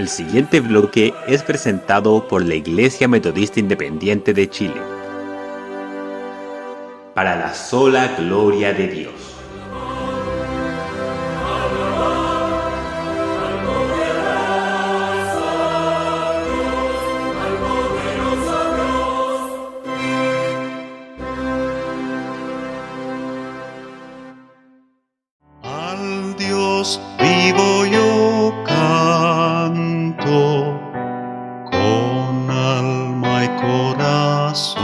El siguiente bloque es presentado por la Iglesia Metodista Independiente de Chile. Para la sola gloria de Dios. Al Dios vivo yo canto con alma y corazón.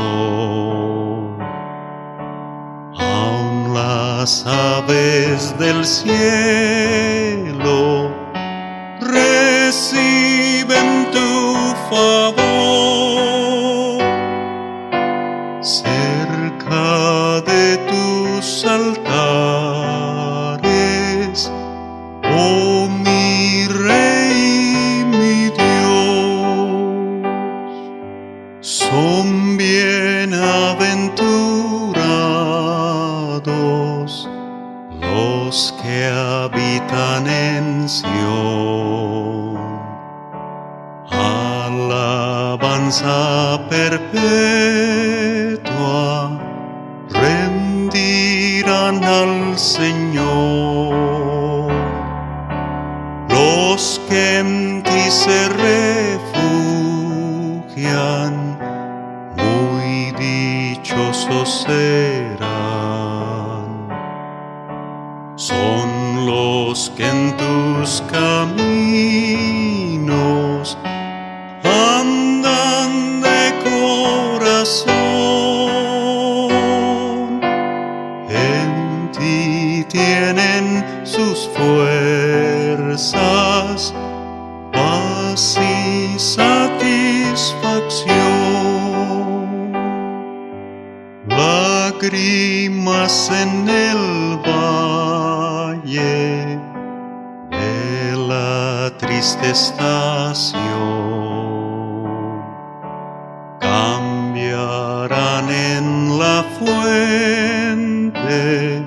Aun las aves del cielo reciben tu favor. Cerca de tus altares, oh mi Rey, mi Dios, son bienaventurados los que habitan en Sión. Alabanza perpetua rendirán al Señor los que en ti se refugian, muy dichosos serán. Son los que en tus caminos andan de corazón, en ti tienen sus fuerzas, paz y satisfacción. Lágrimas en el valle de la triste estación cambiarán en la fuente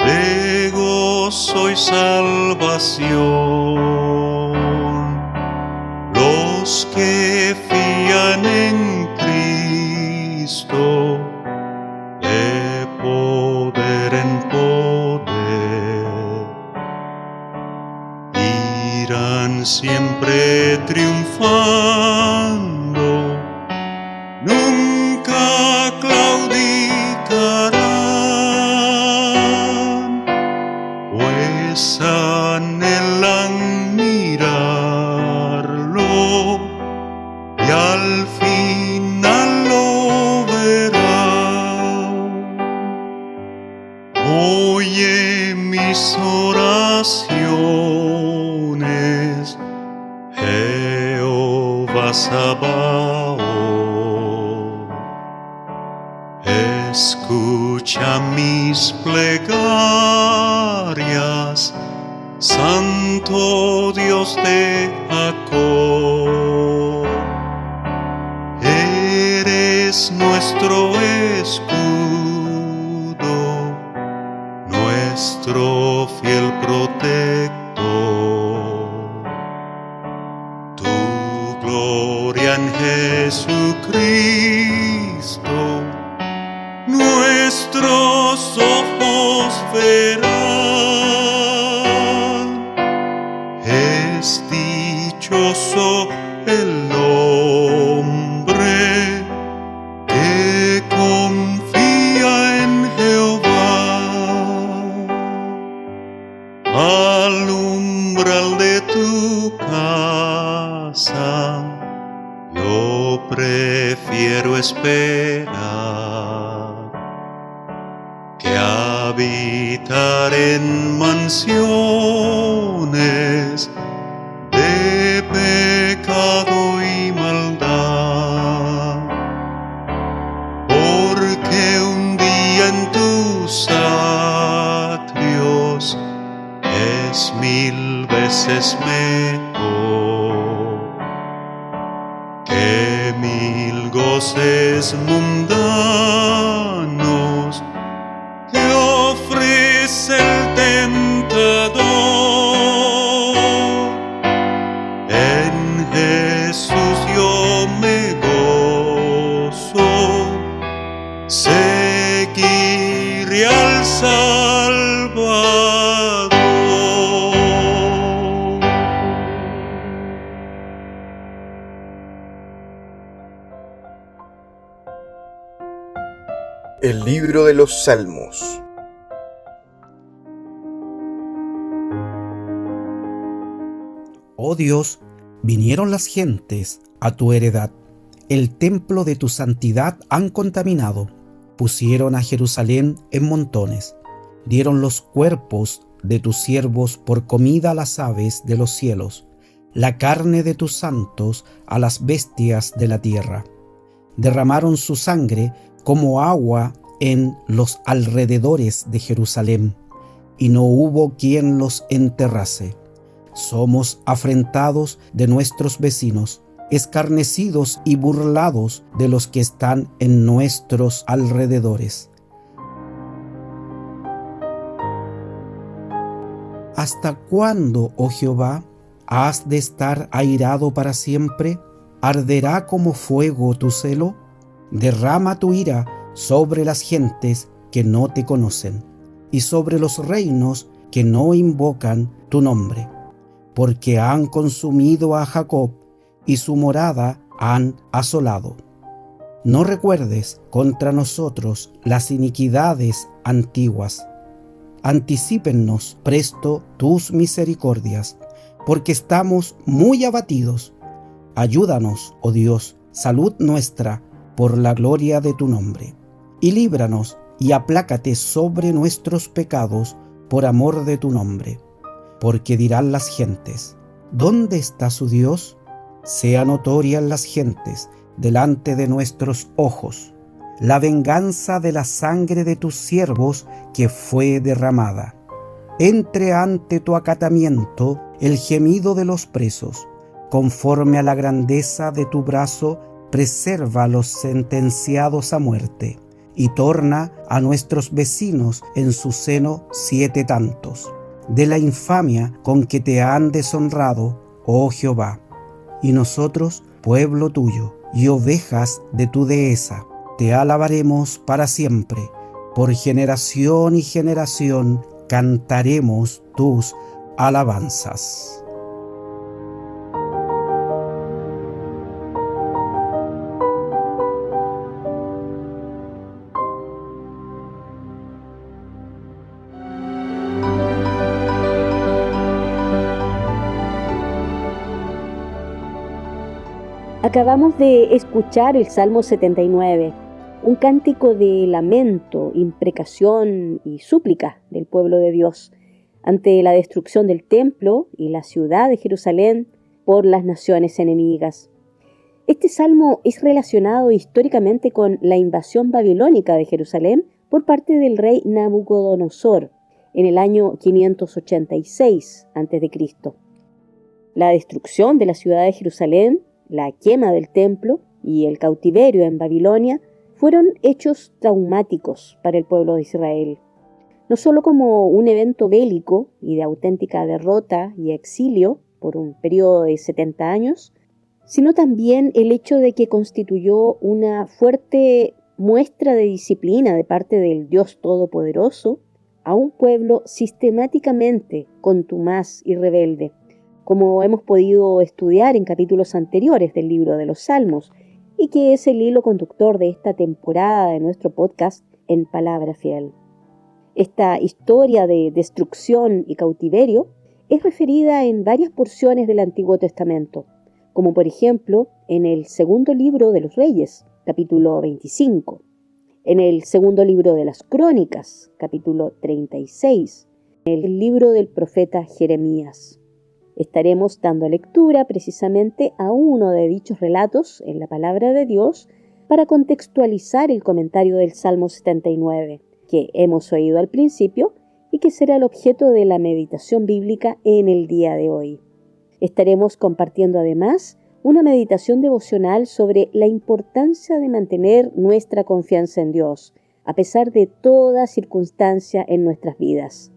de gozo y salvación. Los que fían en Cristo, de poder en poder, irán siempre triunfando, nunca claudicarán, pues anhelan mirarlo y al final lo verán. Oye mis oraciones, Jehová Sabaoth. Escucha mis plegarias, Santo Dios de Jacob. Eres nuestro escudo, nuestro fiel protector. Tu gloria en Jesucristo nuestros ojos verán. Es dichoso el hombre que confía en Jehová. Al umbral de tu casa yo prefiero esperar que habitar en mansiones de pecado y maldad, porque un día en tus atrios es 1000 veces mejor que 1000 goces mundanos que ofrece el tentador. El libro de los Salmos. Oh Dios, vinieron las gentes a tu heredad. El templo de tu santidad han contaminado. Pusieron a Jerusalén en montones. Dieron los cuerpos de tus siervos por comida a las aves de los cielos, la carne de tus santos a las bestias de la tierra. Derramaron su sangre como agua en los alrededores de Jerusalén, y no hubo quien los enterrase. Somos afrentados de nuestros vecinos, escarnecidos y burlados de los que están en nuestros alrededores. ¿Hasta cuándo, oh Jehová, has de estar airado para siempre? ¿Arderá como fuego tu celo? Derrama tu ira sobre las gentes que no te conocen y sobre los reinos que no invocan tu nombre, porque han consumido a Jacob y su morada han asolado. No recuerdes contra nosotros las iniquidades antiguas. Anticípennos presto tus misericordias, porque estamos muy abatidos. Ayúdanos, oh Dios, salud nuestra, por la gloria de tu nombre. Y líbranos y aplácate sobre nuestros pecados por amor de tu nombre. Porque dirán las gentes, ¿dónde está su Dios? Sea notoria las gentes delante de nuestros ojos la venganza de la sangre de tus siervos que fue derramada. Entre ante tu acatamiento el gemido de los presos. Conforme a la grandeza de tu brazo, preserva a los sentenciados a muerte, y torna a nuestros vecinos en su seno 7 tantos, de la infamia con que te han deshonrado, oh Jehová. Y nosotros, pueblo tuyo, y ovejas de tu dehesa, te alabaremos para siempre. Por generación y generación cantaremos tus alabanzas. Acabamos de escuchar el Salmo 79, un cántico de lamento, imprecación y súplica del pueblo de Dios ante la destrucción del templo y la ciudad de Jerusalén por las naciones enemigas. Este salmo es relacionado históricamente con la invasión babilónica de Jerusalén por parte del rey Nabucodonosor en el año 586 a.C. La destrucción de la ciudad de Jerusalén, la quema del templo y el cautiverio en Babilonia fueron hechos traumáticos para el pueblo de Israel, no solo como un evento bélico y de auténtica derrota y exilio por un periodo de 70 años, sino también el hecho de que constituyó una fuerte muestra de disciplina de parte del Dios Todopoderoso a un pueblo sistemáticamente contumaz y rebelde, como hemos podido estudiar en capítulos anteriores del libro de los Salmos, y que es el hilo conductor de esta temporada de nuestro podcast En Palabra Fiel. Esta historia de destrucción y cautiverio es referida en varias porciones del Antiguo Testamento, como por ejemplo en el segundo libro de los Reyes, capítulo 25, en el segundo libro de las Crónicas, capítulo 36, en el libro del profeta Jeremías. Estaremos dando lectura precisamente a uno de dichos relatos en la palabra de Dios para contextualizar el comentario del Salmo 79, que hemos oído al principio y que será el objeto de la meditación bíblica en el día de hoy. Estaremos compartiendo además una meditación devocional sobre la importancia de mantener nuestra confianza en Dios, a pesar de toda circunstancia en nuestras vidas.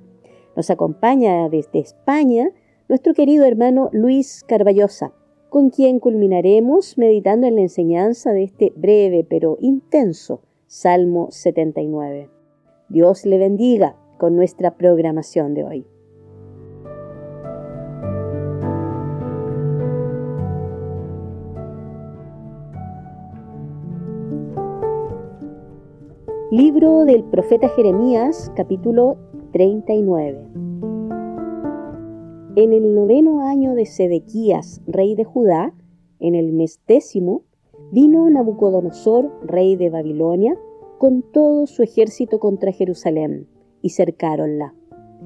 Nos acompaña desde España nuestro querido hermano Luis Carballosa, con quien culminaremos meditando en la enseñanza de este breve pero intenso Salmo 79. Dios le bendiga con nuestra programación de hoy. Libro del profeta Jeremías, capítulo 39. En el 9º año de Sedequías, rey de Judá, en el mes 10º, vino Nabucodonosor, rey de Babilonia, con todo su ejército contra Jerusalén, y cercáronla.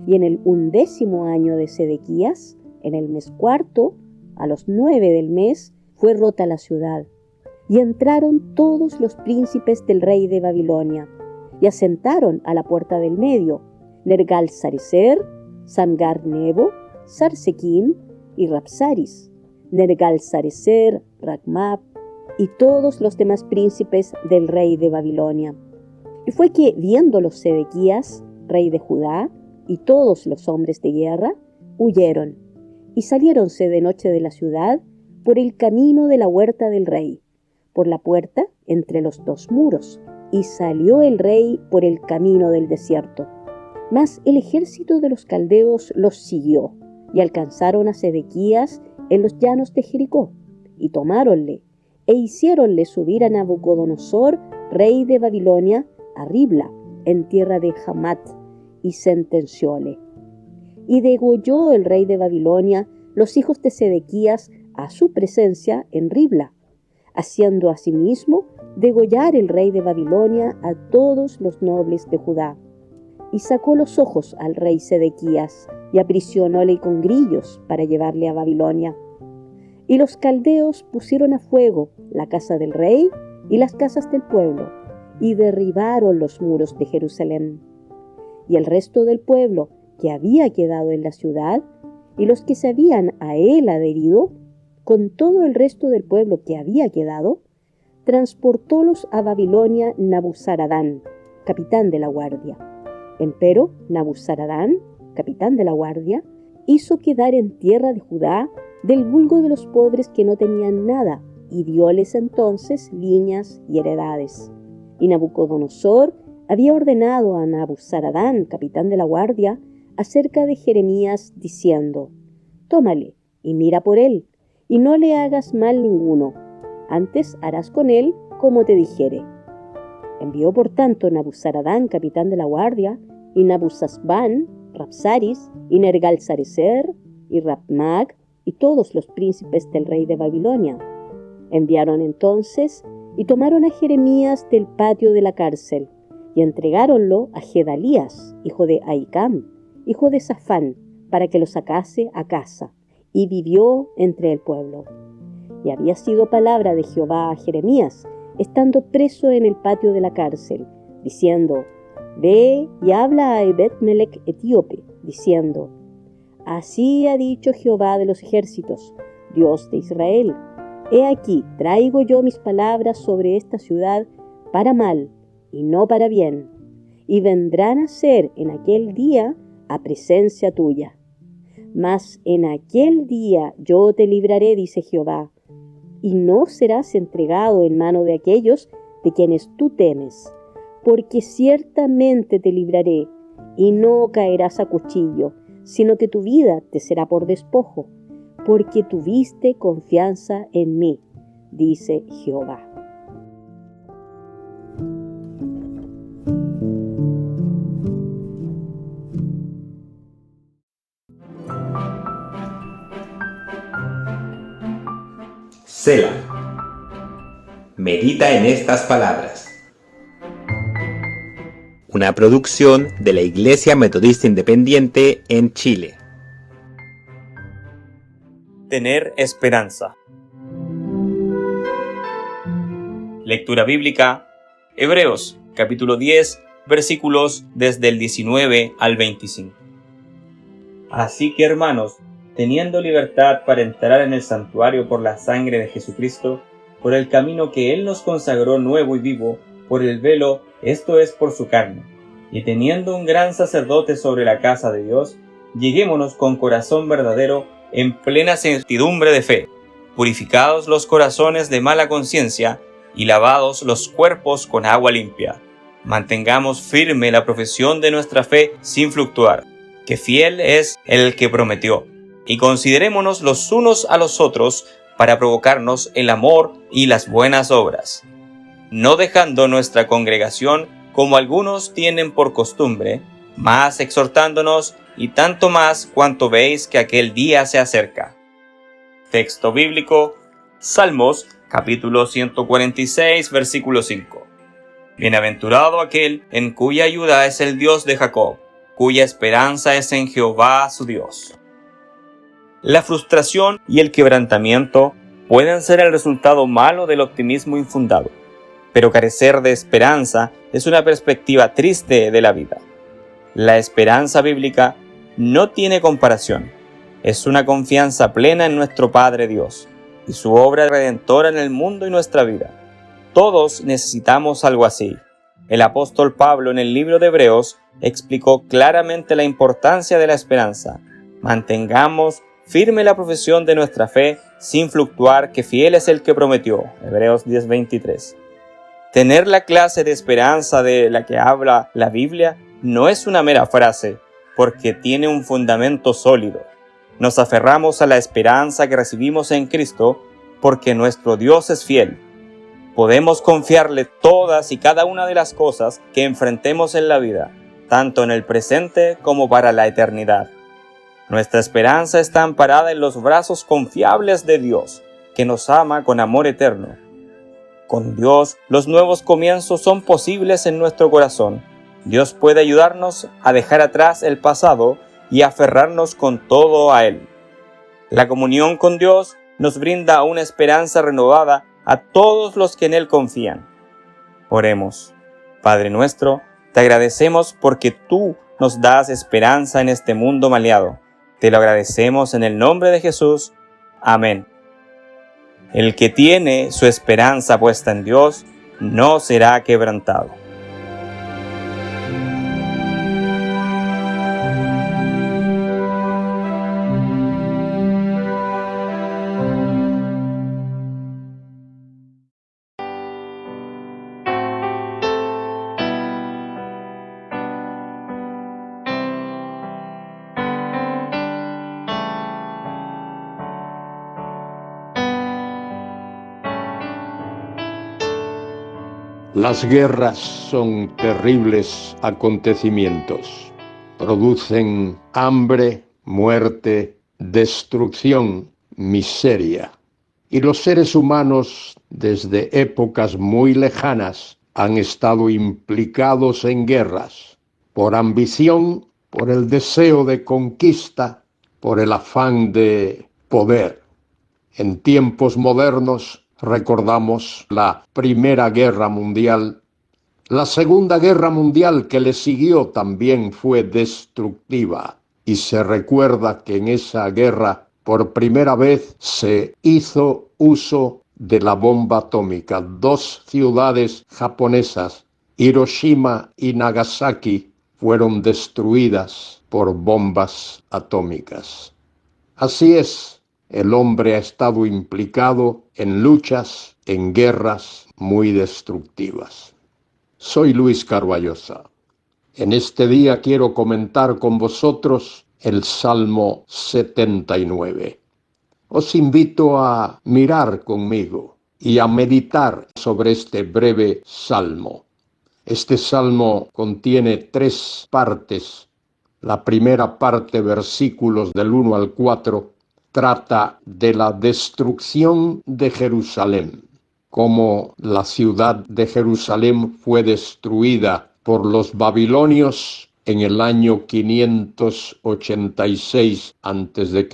Y en el 11º año de Sedequías, en el mes 4º, a los 9 del mes, fue rota la ciudad. Y entraron todos los príncipes del rey de Babilonia, y asentaron a la puerta del medio, Nergal-Sarecer, Samgar-Nebo, Sarsequim y Rabsaris, Nergal-Sarecer, Racmab y todos los demás príncipes del rey de Babilonia. Y fue que, viéndolos Sedequías, rey de Judá, y todos los hombres de guerra, huyeron, y saliéronse de noche de la ciudad por el camino de la huerta del rey, por la puerta entre los dos muros, y salió el rey por el camino del desierto. Mas el ejército de los caldeos los siguió, y alcanzaron a Sedequías en los llanos de Jericó, y tomáronle, e hiciéronle subir a Nabucodonosor, rey de Babilonia, a Ribla, en tierra de Hamat, y sentencióle. Y degolló el rey de Babilonia los hijos de Sedequías a su presencia en Ribla, haciendo asimismo degollar el rey de Babilonia a todos los nobles de Judá. Y sacó los ojos al rey Sedequías, y aprisionóle con grillos para llevarle a Babilonia. Y los caldeos pusieron a fuego la casa del rey y las casas del pueblo, y derribaron los muros de Jerusalén. Y el resto del pueblo que había quedado en la ciudad, y los que se habían a él adherido, con todo el resto del pueblo que había quedado, transportólos a Babilonia Nabuzaradán, capitán de la guardia. Empero Nabuzaradán, capitán de la guardia, hizo quedar en tierra de Judá del vulgo de los pobres que no tenían nada, y dióles entonces viñas y heredades. Y Nabucodonosor había ordenado a Nabuzaradán, capitán de la guardia, acerca de Jeremías, diciendo: tómale y mira por él, y no le hagas mal ninguno, antes harás con él como te dijere. Envió por tanto Nabuzaradán, capitán de la guardia, y Nabuzazbán, Rabsaris, y Nergal-Sarecer, y Rabmag, y todos los príncipes del rey de Babilonia. Enviaron entonces, y tomaron a Jeremías del patio de la cárcel, y entregáronlo a Gedalías, hijo de Ahicam, hijo de Safán, para que lo sacase a casa, y vivió entre el pueblo. Y había sido palabra de Jehová a Jeremías, estando preso en el patio de la cárcel, diciendo: ve y habla a Ebed-Melech etíope, diciendo: así ha dicho Jehová de los ejércitos, Dios de Israel: he aquí, traigo yo mis palabras sobre esta ciudad para mal y no para bien, y vendrán a ser en aquel día a presencia tuya. Mas en aquel día yo te libraré, dice Jehová, y no serás entregado en mano de aquellos de quienes tú temes, porque ciertamente te libraré, y no caerás a cuchillo, sino que tu vida te será por despojo, porque tuviste confianza en mí, dice Jehová. Selah. Medita en estas palabras. Una producción de la Iglesia Metodista Independiente en Chile. Tener esperanza. Lectura bíblica, Hebreos, capítulo 10, versículos desde el 19 al 25. Así que, hermanos, teniendo libertad para entrar en el santuario por la sangre de Jesucristo, por el camino que Él nos consagró nuevo y vivo, por el velo, esto es por su carne, y teniendo un gran sacerdote sobre la casa de Dios, lleguémonos con corazón verdadero, en plena certidumbre de fe, purificados los corazones de mala conciencia, y lavados los cuerpos con agua limpia. Mantengamos firme la profesión de nuestra fe sin fluctuar, que fiel es el que prometió. Y considerémonos los unos a los otros para provocarnos el amor y las buenas obras, no dejando nuestra congregación como algunos tienen por costumbre, más exhortándonos, y tanto más cuanto veis que aquel día se acerca. Texto bíblico, Salmos, capítulo 146, versículo 5. Bienaventurado aquel en cuya ayuda es el Dios de Jacob, cuya esperanza es en Jehová su Dios. La frustración y el quebrantamiento pueden ser el resultado malo del optimismo infundado, pero carecer de esperanza es una perspectiva triste de la vida. La esperanza bíblica no tiene comparación. Es una confianza plena en nuestro Padre Dios y su obra redentora en el mundo y nuestra vida. Todos necesitamos algo así. El apóstol Pablo en el libro de Hebreos explicó claramente la importancia de la esperanza. Mantengamos firme la profesión de nuestra fe sin fluctuar, que fiel es el que prometió. Hebreos 10:23. Tener la clase de esperanza de la que habla la Biblia no es una mera frase, porque tiene un fundamento sólido. Nos aferramos a la esperanza que recibimos en Cristo, porque nuestro Dios es fiel. Podemos confiarle todas y cada una de las cosas que enfrentemos en la vida, tanto en el presente como para la eternidad. Nuestra esperanza está amparada en los brazos confiables de Dios, que nos ama con amor eterno. Con Dios, los nuevos comienzos son posibles en nuestro corazón. Dios puede ayudarnos a dejar atrás el pasado y aferrarnos con todo a Él. La comunión con Dios nos brinda una esperanza renovada a todos los que en Él confían. Oremos. Padre nuestro, te agradecemos porque tú nos das esperanza en este mundo maleado. Te lo agradecemos en el nombre de Jesús. Amén. El que tiene su esperanza puesta en Dios no será quebrantado. Las guerras son terribles acontecimientos. Producen hambre, muerte, destrucción, miseria. Y los seres humanos, desde épocas muy lejanas, han estado implicados en guerras, por ambición, por el deseo de conquista, por el afán de poder. En tiempos modernos, recordamos la Primera Guerra Mundial. La Segunda Guerra Mundial que le siguió también fue destructiva, y se recuerda que en esa guerra por primera vez se hizo uso de la bomba atómica. 2 ciudades japonesas, Hiroshima y Nagasaki, fueron destruidas por bombas atómicas. Así es. El hombre ha estado implicado en luchas, en guerras muy destructivas. Soy Luis Carballosa. En este día quiero comentar con vosotros el Salmo 79. Os invito a mirar conmigo y a meditar sobre este breve salmo. Este salmo contiene 3 partes. La primera parte, versículos del 1 al 4, trata de la destrucción de Jerusalén, cómo la ciudad de Jerusalén fue destruida por los babilonios en el año 586 a.C.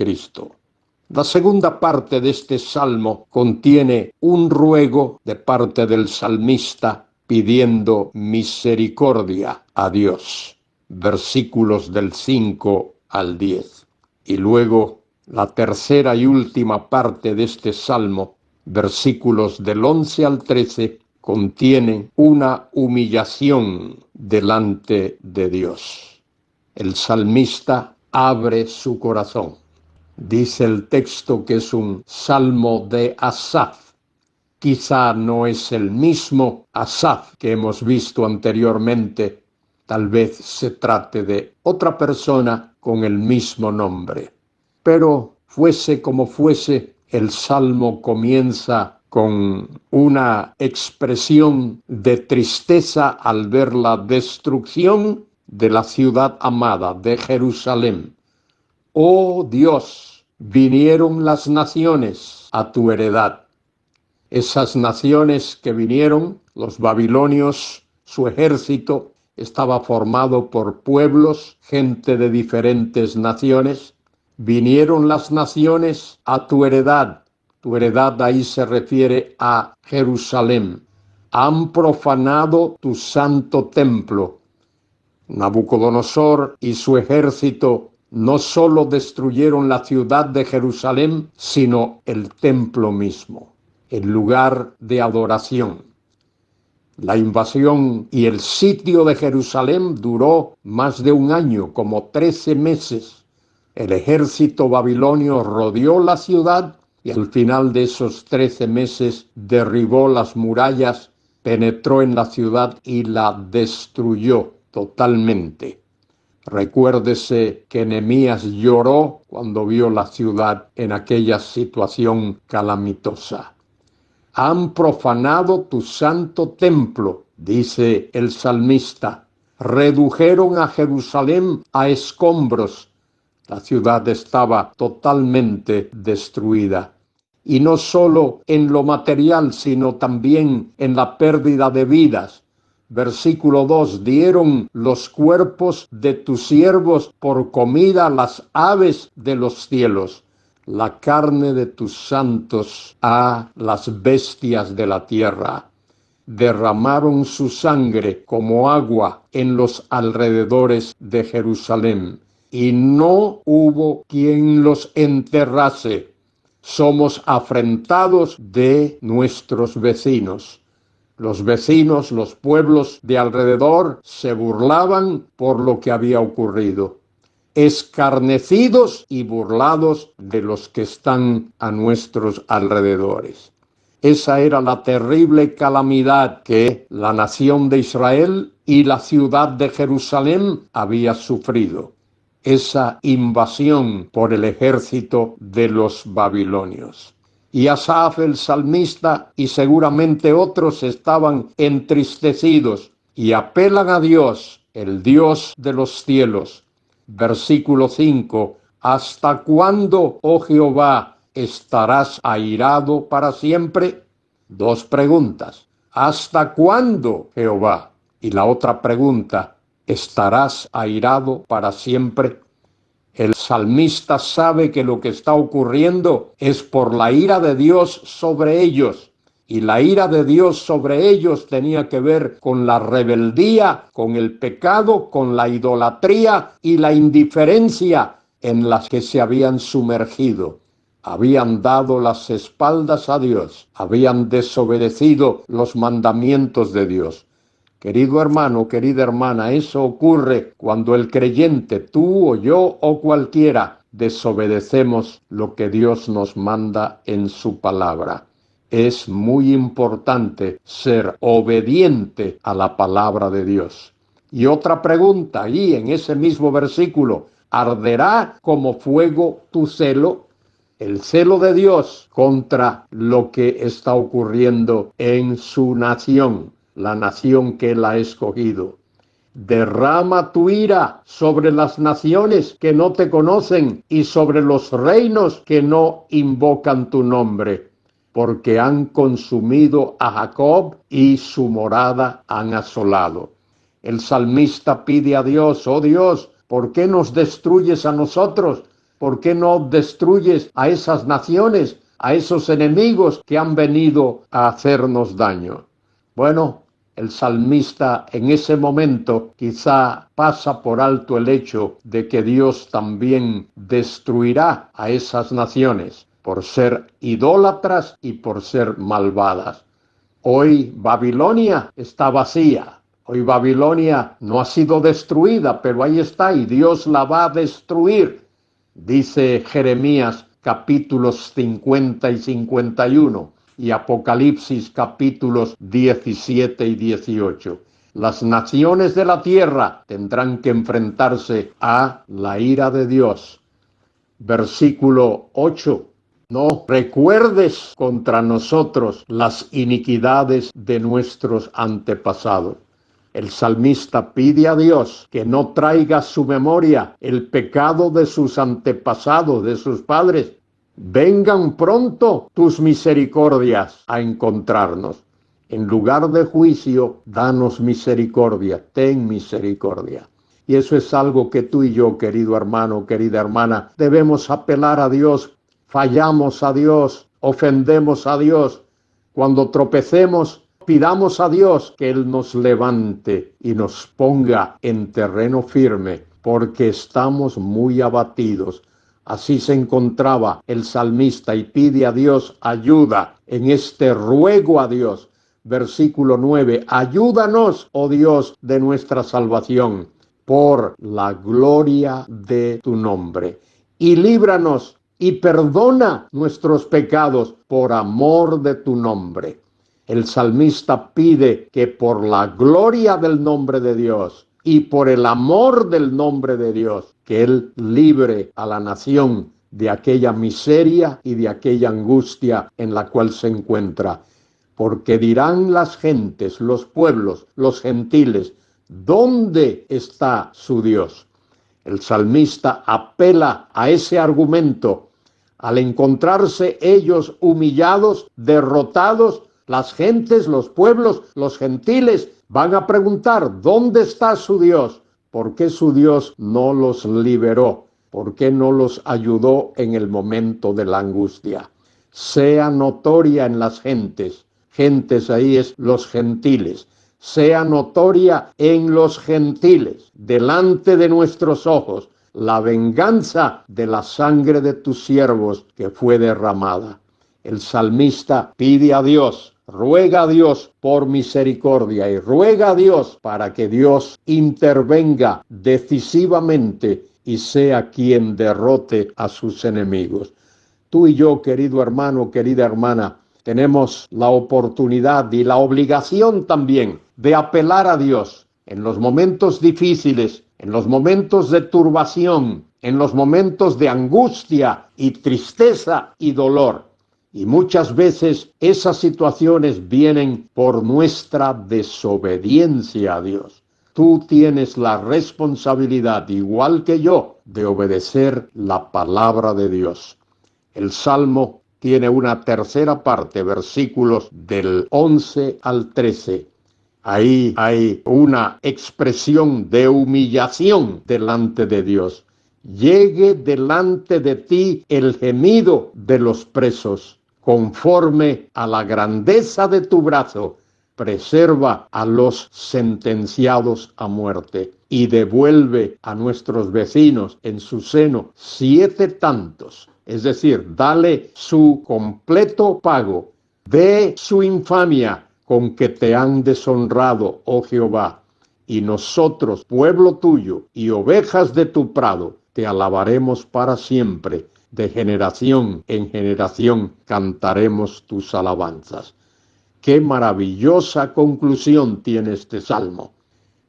La segunda parte de este salmo contiene un ruego de parte del salmista pidiendo misericordia a Dios, versículos del 5 al 10. Y luego la tercera y última parte de este salmo, versículos del 11 al 13, contienen una humillación delante de Dios. El salmista abre su corazón. Dice el texto que es un salmo de Asaf. Quizá no es el mismo Asaf que hemos visto anteriormente. Tal vez se trate de otra persona con el mismo nombre. Pero fuese como fuese, el salmo comienza con una expresión de tristeza al ver la destrucción de la ciudad amada de Jerusalén. Oh Dios, vinieron las naciones a tu heredad. Esas naciones que vinieron, los babilonios, su ejército estaba formado por pueblos, gente de diferentes naciones. Vinieron las naciones a tu heredad. Tu heredad ahí se refiere a Jerusalén. Han profanado tu santo templo. Nabucodonosor y su ejército no solo destruyeron la ciudad de Jerusalén, sino el templo mismo, el lugar de adoración. La invasión y el sitio de Jerusalén duró más de un año, como 13 meses. El ejército babilonio rodeó la ciudad y al final de esos 13 meses derribó las murallas, penetró en la ciudad y la destruyó totalmente. Recuérdese que Nehemías lloró cuando vio la ciudad en aquella situación calamitosa. Han profanado tu santo templo, dice el salmista. Redujeron a Jerusalén a escombros. La ciudad estaba totalmente destruida. Y no solo en lo material, sino también en la pérdida de vidas. Versículo 2, dieron los cuerpos de tus siervos por comida a las aves de los cielos, la carne de tus santos a las bestias de la tierra. Derramaron su sangre como agua en los alrededores de Jerusalén, y no hubo quien los enterrase. Somos afrentados de nuestros vecinos. Los vecinos, los pueblos de alrededor se burlaban por lo que había ocurrido. Escarnecidos y burlados de los que están a nuestros alrededores. Esa era la terrible calamidad que la nación de Israel y la ciudad de Jerusalén había sufrido. Esa invasión por el ejército de los babilonios. Y Asaf el salmista y seguramente otros estaban entristecidos y apelan a Dios, el Dios de los cielos. Versículo 5, ¿hasta cuándo, oh Jehová, estarás airado para siempre? Dos preguntas. ¿Hasta cuándo, Jehová? Y la otra pregunta, ¿estarás airado para siempre? El salmista sabe que lo que está ocurriendo es por la ira de Dios sobre ellos. Y la ira de Dios sobre ellos tenía que ver con la rebeldía, con el pecado, con la idolatría y la indiferencia en las que se habían sumergido. Habían dado las espaldas a Dios, habían desobedecido los mandamientos de Dios. Querido hermano, querida hermana, eso ocurre cuando el creyente, tú o yo o cualquiera, desobedecemos lo que Dios nos manda en su palabra. Es muy importante ser obediente a la palabra de Dios. Y otra pregunta, ahí en ese mismo versículo, ¿arderá como fuego tu celo? El celo de Dios contra lo que está ocurriendo en su nación, la nación que Él ha escogido. Derrama tu ira sobre las naciones que no te conocen y sobre los reinos que no invocan tu nombre, porque han consumido a Jacob y su morada han asolado. El salmista pide a Dios, oh Dios, ¿por qué nos destruyes a nosotros? ¿Por qué no destruyes a esas naciones, a esos enemigos que han venido a hacernos daño? Bueno, el salmista en ese momento quizá pasa por alto el hecho de que Dios también destruirá a esas naciones por ser idólatras y por ser malvadas. Hoy Babilonia está vacía. Hoy Babilonia no ha sido destruida, pero ahí está y Dios la va a destruir. Dice Jeremías capítulos 50 y 51 y Apocalipsis capítulos 17 y 18. Las naciones de la tierra tendrán que enfrentarse a la ira de Dios. Versículo 8. No recuerdes contra nosotros las iniquidades de nuestros antepasados. El salmista pide a Dios que no traiga a su memoria el pecado de sus antepasados, de sus padres. Vengan pronto tus misericordias a encontrarnos. En lugar de juicio, danos misericordia, ten misericordia. Y eso es algo que tú y yo, querido hermano, querida hermana, debemos apelar a Dios. Fallamos a Dios, ofendemos a Dios. Cuando tropecemos, pidamos a Dios que Él nos levante y nos ponga en terreno firme, porque estamos muy abatidos. Así se encontraba el salmista y pide a Dios ayuda en este ruego a Dios. Versículo 9, ayúdanos, oh Dios, de nuestra salvación, por la gloria de tu nombre. Y líbranos y perdona nuestros pecados por amor de tu nombre. El salmista pide que por la gloria del nombre de Dios y por el amor del nombre de Dios, que Él libre a la nación de aquella miseria y de aquella angustia en la cual se encuentra. Porque dirán las gentes, los pueblos, los gentiles, ¿dónde está su Dios? El salmista apela a ese argumento. Al encontrarse ellos humillados, derrotados, las gentes, los pueblos, los gentiles van a preguntar, ¿dónde está su Dios? ¿Por qué su Dios no los liberó? ¿Por qué no los ayudó en el momento de la angustia? Sea notoria en las gentes. Gentes ahí es los gentiles. Sea notoria en los gentiles, delante de nuestros ojos, la venganza de la sangre de tus siervos que fue derramada. El salmista pide a Dios, ruega a Dios por misericordia y ruega a Dios para que Dios intervenga decisivamente y sea quien derrote a sus enemigos. Tú y yo, querido hermano, querida hermana, tenemos la oportunidad y la obligación también de apelar a Dios en los momentos difíciles, en los momentos de turbación, en los momentos de angustia y tristeza y dolor. Y muchas veces esas situaciones vienen por nuestra desobediencia a Dios. Tú tienes la responsabilidad, igual que yo, de obedecer la palabra de Dios. El Salmo tiene una tercera parte, versículos del 11 al 13. Ahí hay una expresión de humillación delante de Dios. Llegue delante de ti el gemido de los presos. Conforme a la grandeza de tu brazo, preserva a los sentenciados a muerte y devuelve a nuestros vecinos en su seno 7 tantos. Es decir, dale su completo pago de su infamia con que te han deshonrado, oh Jehová. Y nosotros, pueblo tuyo y ovejas de tu prado, te alabaremos para siempre. De generación en generación cantaremos tus alabanzas. Qué maravillosa conclusión tiene este salmo.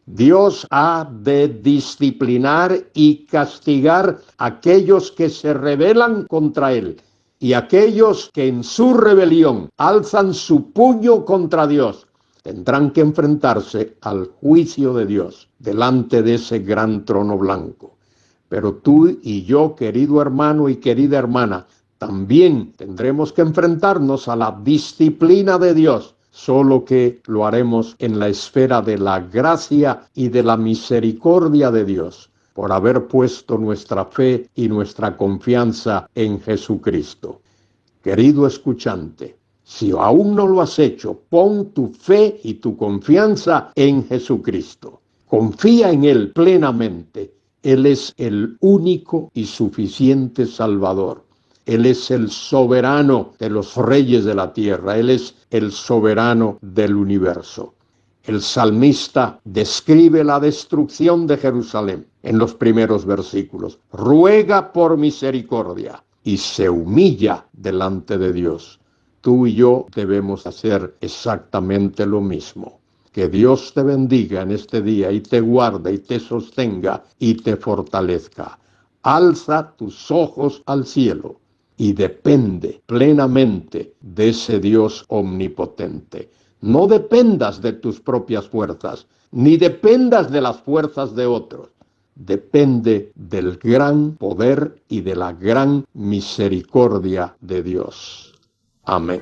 Dios ha de disciplinar y castigar a aquellos que se rebelan contra Él y aquellos que en su rebelión alzan su puño contra Dios. Tendrán que enfrentarse al juicio de Dios delante de ese gran trono blanco. Pero tú y yo, querido hermano y querida hermana, también tendremos que enfrentarnos a la disciplina de Dios, solo que lo haremos en la esfera de la gracia y de la misericordia de Dios, por haber puesto nuestra fe y nuestra confianza en Jesucristo. Querido escuchante, si aún no lo has hecho, pon tu fe y tu confianza en Jesucristo. Confía en Él plenamente. Él es el único y suficiente Salvador. Él es el soberano de los reyes de la tierra. Él es el soberano del universo. El salmista describe la destrucción de Jerusalén en los primeros versículos. Ruega por misericordia y se humilla delante de Dios. Tú y yo debemos hacer exactamente lo mismo. Que Dios te bendiga en este día y te guarde y te sostenga y te fortalezca. Alza tus ojos al cielo. y depende plenamente de ese Dios omnipotente. No dependas de tus propias fuerzas, ni dependas de las fuerzas de otros. Depende del gran poder y de la gran misericordia de Dios. Amén.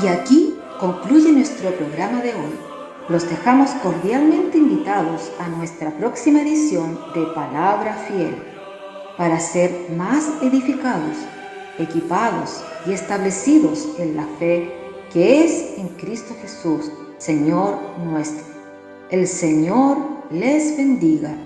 Y aquí concluye nuestro programa de hoy. Los dejamos cordialmente invitados a nuestra próxima edición de Palabra Fiel, para ser más edificados, equipados y establecidos en la fe que es en Cristo Jesús, Señor nuestro. El Señor les bendiga.